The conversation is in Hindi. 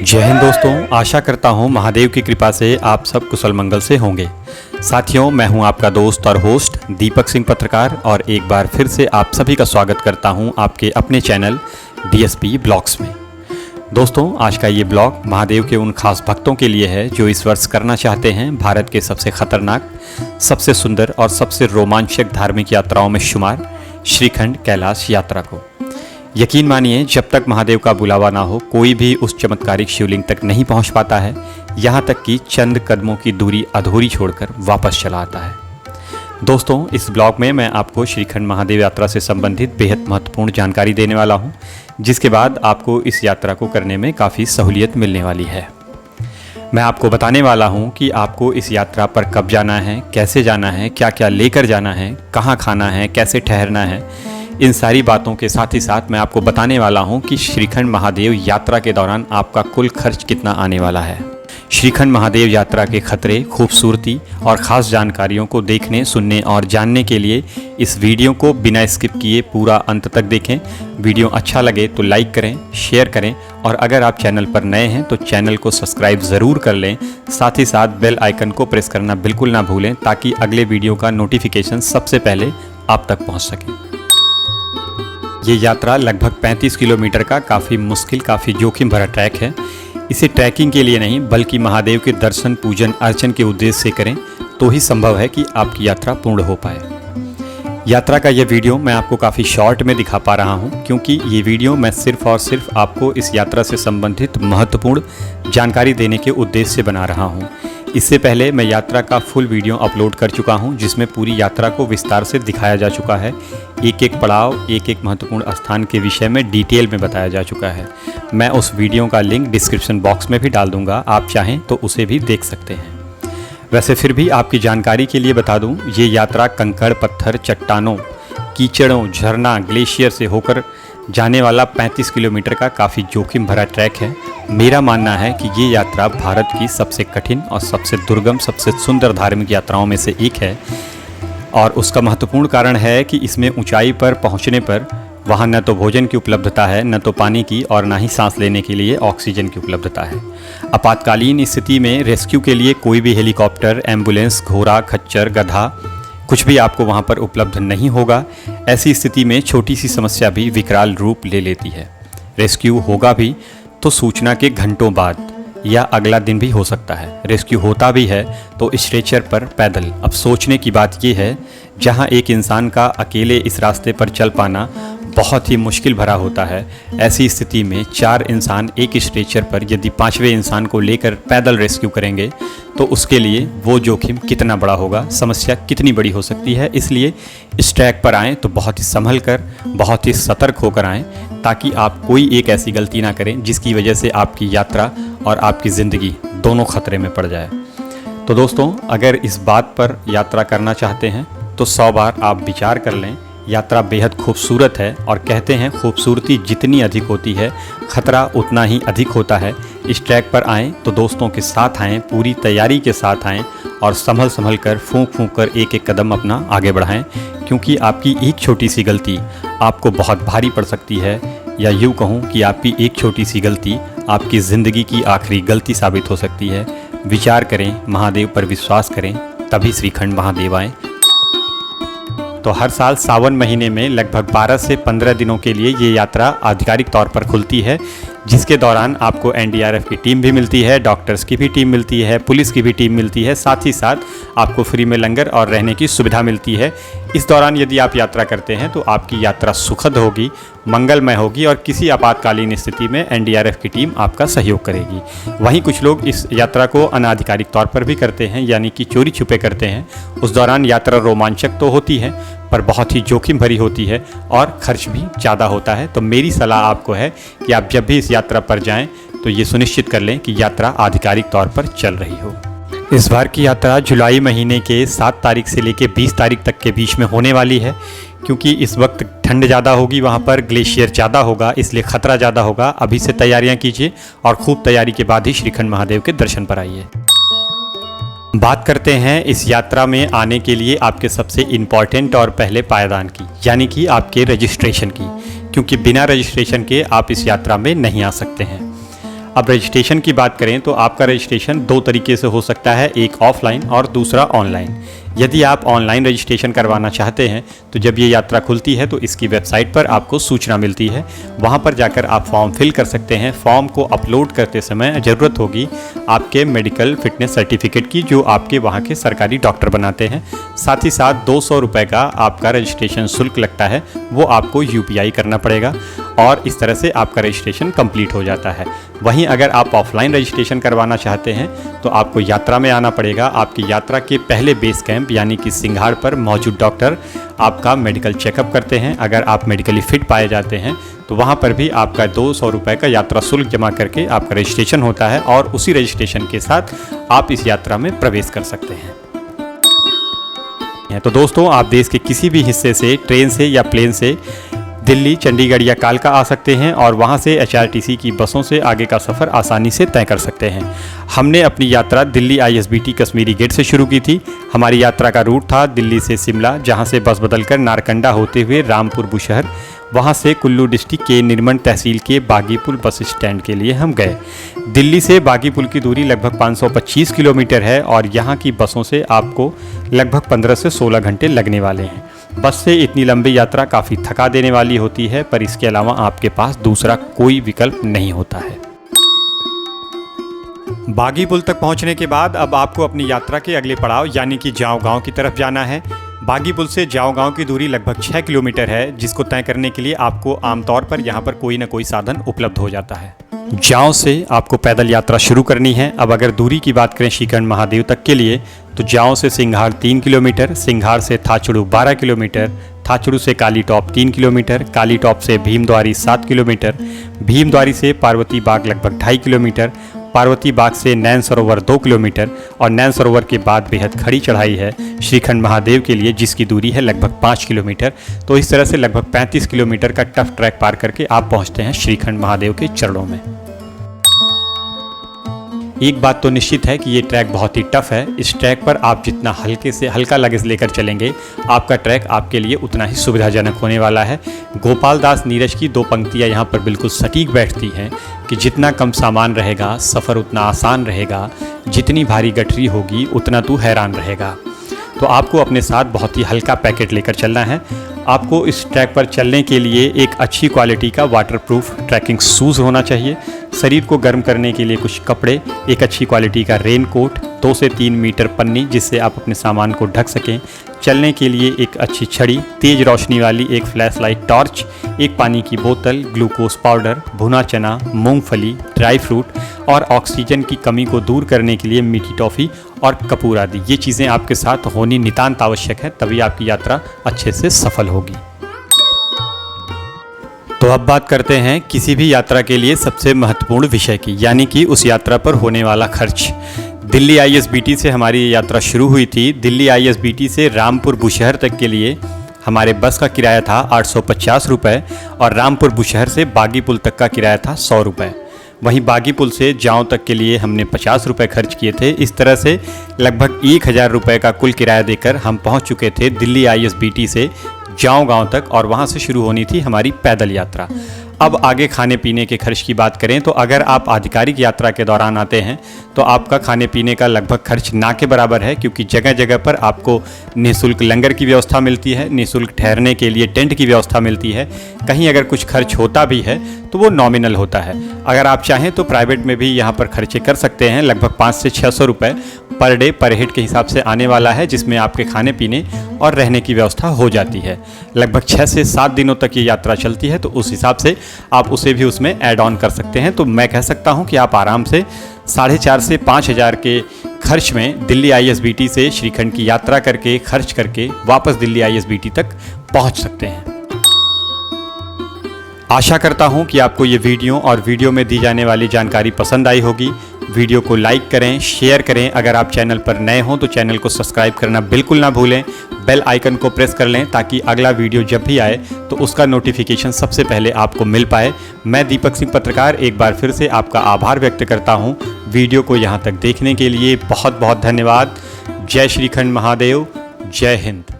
जय हिंद दोस्तों, आशा करता हूँ महादेव की कृपा से आप सब कुशल मंगल से होंगे। साथियों, मैं हूँ आपका दोस्त और होस्ट दीपक सिंह पत्रकार और एक बार फिर से आप सभी का स्वागत करता हूँ आपके अपने चैनल डीएसपी ब्लॉग्स में। दोस्तों, आज का ये ब्लॉग महादेव के उन खास भक्तों के लिए है जो इस वर्ष करना चाहते हैं भारत के सबसे खतरनाक, सबसे सुंदर और सबसे रोमांचक धार्मिक यात्राओं में शुमार श्रीखंड कैलाश यात्रा को। यकीन मानिए, जब तक महादेव का बुलावा ना हो कोई भी उस चमत्कारिक शिवलिंग तक नहीं पहुंच पाता है, यहाँ तक कि चंद कदमों की दूरी अधूरी छोड़कर वापस चला आता है। दोस्तों, इस ब्लॉग में मैं आपको श्रीखंड महादेव यात्रा से संबंधित बेहद महत्वपूर्ण जानकारी देने वाला हूँ, जिसके बाद आपको इस यात्रा को करने में काफ़ी सहूलियत मिलने वाली है। मैं आपको बताने वाला हूँ कि आपको इस यात्रा पर कब जाना है, कैसे जाना है, क्या क्या लेकर जाना है, कहाँ खाना है, कैसे ठहरना है। इन सारी बातों के साथ ही साथ मैं आपको बताने वाला हूं कि श्रीखंड महादेव यात्रा के दौरान आपका कुल खर्च कितना आने वाला है। श्रीखंड महादेव यात्रा के खतरे, खूबसूरती और ख़ास जानकारियों को देखने, सुनने और जानने के लिए इस वीडियो को बिना स्किप किए पूरा अंत तक देखें। वीडियो अच्छा लगे तो लाइक करें, शेयर करें और अगर आप चैनल पर नए हैं तो चैनल को सब्सक्राइब ज़रूर कर लें। साथ ही साथ बेल आइकन को प्रेस करना बिल्कुल ना भूलें ताकि अगले वीडियो का नोटिफिकेशन सबसे पहले आप तक पहुँच सके। ये यात्रा लगभग 35 किलोमीटर का काफ़ी मुश्किल, काफ़ी जोखिम भरा ट्रैक है। इसे ट्रैकिंग के लिए नहीं बल्कि महादेव के दर्शन, पूजन, अर्चन के उद्देश्य से करें तो ही संभव है कि आपकी यात्रा पूर्ण हो पाए। यात्रा का यह वीडियो मैं आपको काफ़ी शॉर्ट में दिखा पा रहा हूँ, क्योंकि ये वीडियो मैं सिर्फ और सिर्फ आपको इस यात्रा से संबंधित महत्वपूर्ण जानकारी देने के उद्देश्य से बना रहा हूँ। इससे पहले मैं यात्रा का फुल वीडियो अपलोड कर चुका हूं, जिसमें पूरी यात्रा को विस्तार से दिखाया जा चुका है। एक एक पड़ाव, एक एक महत्वपूर्ण स्थान के विषय में डिटेल में बताया जा चुका है। मैं उस वीडियो का लिंक डिस्क्रिप्शन बॉक्स में भी डाल दूंगा, आप चाहें तो उसे भी देख सकते हैं। वैसे फिर भी आपकी जानकारी के लिए बता दूं, ये यात्रा कंकड़, पत्थर, चट्टानों, कीचड़ों, झरना, ग्लेशियर से होकर जाने वाला 35 किलोमीटर का काफ़ी जोखिम भरा ट्रैक है। मेरा मानना है कि ये यात्रा भारत की सबसे कठिन और सबसे दुर्गम, सबसे सुंदर धार्मिक यात्राओं में से एक है। और उसका महत्वपूर्ण कारण है कि इसमें ऊंचाई पर पहुंचने पर वहाँ न तो भोजन की उपलब्धता है, न तो पानी की और न ही सांस लेने के लिए ऑक्सीजन की उपलब्धता है। आपातकालीन स्थिति में रेस्क्यू के लिए कोई भी हेलीकॉप्टर, एम्बुलेंस, घोड़ा, खच्चर, गधा कुछ भी आपको वहाँ पर उपलब्ध नहीं होगा। ऐसी स्थिति में छोटी सी समस्या भी विकराल रूप ले लेती है। रेस्क्यू होगा भी तो सूचना के घंटों बाद या अगला दिन भी हो सकता है। रेस्क्यू होता भी है तो स्ट्रेचर पर पैदल। अब सोचने की बात यह है, जहाँ एक इंसान का अकेले इस रास्ते पर चल पाना बहुत ही मुश्किल भरा होता है, ऐसी स्थिति में 4 इंसान एक स्ट्रेचर पर यदि 5वें इंसान को लेकर पैदल रेस्क्यू करेंगे तो उसके लिए वो जोखिम कितना बड़ा होगा, समस्या कितनी बड़ी हो सकती है। इसलिए इस ट्रैक पर आएँ तो बहुत ही संभल कर, बहुत ही सतर्क होकर आएँ, ताकि आप कोई एक ऐसी गलती ना करें जिसकी वजह से आपकी यात्रा और आपकी ज़िंदगी दोनों खतरे में पड़ जाए। तो दोस्तों, अगर इस बात पर यात्रा करना चाहते हैं तो 100 बार आप विचार कर लें। यात्रा बेहद खूबसूरत है और कहते हैं खूबसूरती जितनी अधिक होती है खतरा उतना ही अधिक होता है। इस ट्रैक पर आएँ तो दोस्तों के साथ आएँ, पूरी तैयारी के साथ आएँ और संभल संभल कर, फूंक फूंक कर एक एक कदम अपना आगे बढ़ाएं, क्योंकि आपकी एक छोटी सी गलती आपको बहुत भारी पड़ सकती है, या यूँ कहूँ कि आपकी एक छोटी सी गलती आपकी ज़िंदगी की आखिरी गलती साबित हो सकती है। विचार करें, महादेव पर विश्वास करें, तभी श्रीखंड महादेव आएँ। तो हर साल सावन महीने में लगभग 12 से 15 दिनों के लिए ये यात्रा आधिकारिक तौर पर खुलती है, जिसके दौरान आपको एनडीआरएफ की टीम भी मिलती है, डॉक्टर्स की भी टीम मिलती है, पुलिस की भी टीम मिलती है। साथ ही साथ आपको फ्री में लंगर और रहने की सुविधा मिलती है। इस दौरान यदि आप यात्रा करते हैं तो आपकी यात्रा सुखद होगी, मंगलमय होगी और किसी आपातकालीन स्थिति में एनडीआरएफ की टीम आपका सहयोग करेगी। वहीं कुछ लोग इस यात्रा को अनाधिकारिक तौर पर भी करते हैं, यानी कि चोरी छुपे करते हैं। उस दौरान यात्रा रोमांचक तो होती है पर बहुत ही जोखिम भरी होती है और खर्च भी ज़्यादा होता है। तो मेरी सलाह आपको है कि आप जब भी इस यात्रा पर जाएं तो ये सुनिश्चित कर लें कि यात्रा आधिकारिक तौर पर चल रही हो। इस बार की यात्रा जुलाई महीने के 7 तारीख से लेकर 20 तारीख तक के बीच में होने वाली है, क्योंकि इस वक्त ठंड ज़्यादा होगी, वहाँ पर ग्लेशियर ज़्यादा होगा, इसलिए खतरा ज़्यादा होगा। अभी से तैयारियाँ कीजिए और खूब तैयारी के बाद ही श्रीखंड महादेव के दर्शन पर आइए। बात करते हैं इस यात्रा में आने के लिए आपके सबसे इम्पॉर्टेंट और पहले पायदान की, यानी कि आपके रजिस्ट्रेशन की, क्योंकि बिना रजिस्ट्रेशन के आप इस यात्रा में नहीं आ सकते हैं। अब रजिस्ट्रेशन की बात करें तो आपका रजिस्ट्रेशन दो तरीके से हो सकता है, एक ऑफलाइन और दूसरा ऑनलाइन। यदि आप ऑनलाइन रजिस्ट्रेशन करवाना चाहते हैं तो जब ये यात्रा खुलती है तो इसकी वेबसाइट पर आपको सूचना मिलती है, वहाँ पर जाकर आप फॉर्म फिल कर सकते हैं। फॉर्म को अपलोड करते समय ज़रूरत होगी आपके मेडिकल फिटनेस सर्टिफिकेट की, जो आपके वहाँ के सरकारी डॉक्टर बनाते हैं। साथ ही साथ 200 रुपये का आपका रजिस्ट्रेशन शुल्क लगता है, वो आपको UPI करना पड़ेगा और इस तरह से आपका रजिस्ट्रेशन कंप्लीट हो जाता है। वहीं अगर आप ऑफलाइन रजिस्ट्रेशन करवाना चाहते हैं तो आपको यात्रा में आना पड़ेगा। आपकी यात्रा के पहले बेस कैंप यानी कि सिंघाड़ पर मौजूद डॉक्टर आपका मेडिकल चेकअप करते हैं। अगर आप मेडिकली फिट पाए जाते हैं तो वहाँ पर भी आपका 200 रुपये का यात्रा शुल्क जमा करके आपका रजिस्ट्रेशन होता है और उसी रजिस्ट्रेशन के साथ आप इस यात्रा में प्रवेश कर सकते हैं। तो दोस्तों, आप देश के किसी भी हिस्से से ट्रेन से या प्लेन से दिल्ली, चंडीगढ़ या कालका आ सकते हैं और वहां से HRTC की बसों से आगे का सफ़र आसानी से तय कर सकते हैं। हमने अपनी यात्रा दिल्ली ISBT कश्मीरी गेट से शुरू की थी। हमारी यात्रा का रूट था दिल्ली से शिमला, जहां से बस बदलकर नारकंडा होते हुए रामपुर बुशहर, वहां से कुल्लू डिस्ट्रिक्ट के निर्मन तहसील के बागीपुल बस स्टैंड के लिए हम गए। दिल्ली से बागीपुल की दूरी लगभग 525 किलोमीटर है और यहाँ की बसों से आपको लगभग 15 से 16 घंटे लगने वाले हैं। बस से इतनी लंबी यात्रा काफ़ी थका देने वाली होती है, पर इसके अलावा आपके पास दूसरा कोई विकल्प नहीं होता है। बागीपुल तक पहुंचने के बाद अब आपको अपनी यात्रा के अगले पड़ाव यानी कि जाओ गांव की तरफ जाना है। बागीपुल से जाओ गांव की दूरी लगभग 6 किलोमीटर है, जिसको तय करने के लिए आपको आमतौर पर यहाँ पर कोई ना कोई साधन उपलब्ध हो जाता है। जाओ से आपको पैदल यात्रा शुरू करनी है। अब अगर दूरी की बात करें श्रीखंड महादेव तक के लिए तो जाओ से सिंघाड़ 3 किलोमीटर, सिंघाड़ से थाचड़ू 12 किलोमीटर, थाचड़ू से काली टॉप 3 किलोमीटर, काली टॉप से भीमद्वारी 7 किलोमीटर, भीमद्वारी से पार्वती बाग लगभग 2.5 किलोमीटर, पार्वती बाग से नैन सरोवर 2 किलोमीटर और नैन सरोवर के बाद बेहद खड़ी चढ़ाई है श्रीखंड महादेव के लिए, जिसकी दूरी है लगभग 5 किलोमीटर। तो इस तरह से लगभग 35 किलोमीटर का टफ ट्रैक पार करके आप पहुंचते हैं श्रीखंड महादेव के चरणों में। एक बात तो निश्चित है कि ये ट्रैक बहुत ही टफ है। इस ट्रैक पर आप जितना हल्के से हल्का लगेज लेकर चलेंगे, आपका ट्रैक आपके लिए उतना ही सुविधाजनक होने वाला है। गोपाल दास नीरज की 2 पंक्तियाँ यहाँ पर बिल्कुल सटीक बैठती हैं कि जितना कम सामान रहेगा सफ़र उतना आसान रहेगा, जितनी भारी गठरी होगी उतना तू हैरान रहेगा। तो आपको अपने साथ बहुत ही हल्का पैकेट लेकर चलना है। आपको इस ट्रैक पर चलने के लिए एक अच्छी क्वालिटी का वाटरप्रूफ ट्रैकिंग शूज़ होना चाहिए, शरीर को गर्म करने के लिए कुछ कपड़े, एक अच्छी क्वालिटी का रेन कोट, 2 से 3 मीटर पन्नी जिससे आप अपने सामान को ढक सकें, चलने के लिए एक अच्छी छड़ी, तेज़ रोशनी वाली एक फ्लैश लाइट टॉर्च, एक पानी की बोतल, ग्लूकोज पाउडर, भुना चना, मूंगफली, ड्राई फ्रूट और ऑक्सीजन की कमी को दूर करने के लिए मीठी टॉफ़ी और कपूर आदि। ये चीज़ें आपके साथ होनी नितांत आवश्यक है, तभी आपकी यात्रा अच्छे से सफल होगी। तो अब बात करते हैं किसी भी यात्रा के लिए सबसे महत्वपूर्ण विषय की, यानी कि उस यात्रा पर होने वाला खर्च। दिल्ली ISBT से हमारी ये यात्रा शुरू हुई थी। दिल्ली ISBT से रामपुर बुशहर तक के लिए हमारे बस का किराया था 850 रुपये और रामपुर बुशहर से बागीपुल तक का किराया था 100 रुपये। वहीं बागीपुल से जाओ तक के लिए हमने 50 रुपये खर्च किए थे। इस तरह से लगभग 1000 रुपये का कुल किराया देकर हम पहुंच चुके थे दिल्ली ISBT से जाओ गांव तक और वहां से शुरू होनी थी हमारी पैदल यात्रा। अब आगे खाने पीने के खर्च की बात करें तो अगर आप आधिकारिक यात्रा के दौरान आते हैं तो आपका खाने पीने का लगभग खर्च ना के बराबर है, क्योंकि जगह जगह पर आपको निःशुल्क लंगर की व्यवस्था मिलती है, निःशुल्क ठहरने के लिए टेंट की व्यवस्था मिलती है। कहीं अगर कुछ खर्च होता भी है तो वो नॉमिनल होता है। अगर आप चाहें तो प्राइवेट में भी यहाँ पर खर्चे कर सकते हैं। लगभग 500 से 600 रुपये पर डे पर हेड के हिसाब से आने वाला है, जिसमें आपके खाने पीने और रहने की व्यवस्था हो जाती है। लगभग 6 से 7 दिनों तक ये यात्रा चलती है, तो उस हिसाब से आप उसे भी उसमें ऐड ऑन कर सकते हैं। तो मैं कह सकता हूँ कि आप आराम से 4,500 से 5,000 के खर्च में दिल्ली ISBT से श्रीखंड की यात्रा करके खर्च करके वापस दिल्ली ISBT तक पहुँच सकते हैं। आशा करता हूँ कि आपको ये वीडियो और वीडियो में दी जाने वाली जानकारी पसंद आई होगी। वीडियो को लाइक करें, शेयर करें। अगर आप चैनल पर नए हों तो चैनल को सब्सक्राइब करना बिल्कुल ना भूलें। बेल आइकन को प्रेस कर लें ताकि अगला वीडियो जब भी आए तो उसका नोटिफिकेशन सबसे पहले आपको मिल पाए। मैं दीपक सिंह पत्रकार एक बार फिर से आपका आभार व्यक्त करता हूँ। वीडियो को यहाँ तक देखने के लिए बहुत बहुत धन्यवाद। जय श्रीखंड महादेव, जय हिंद।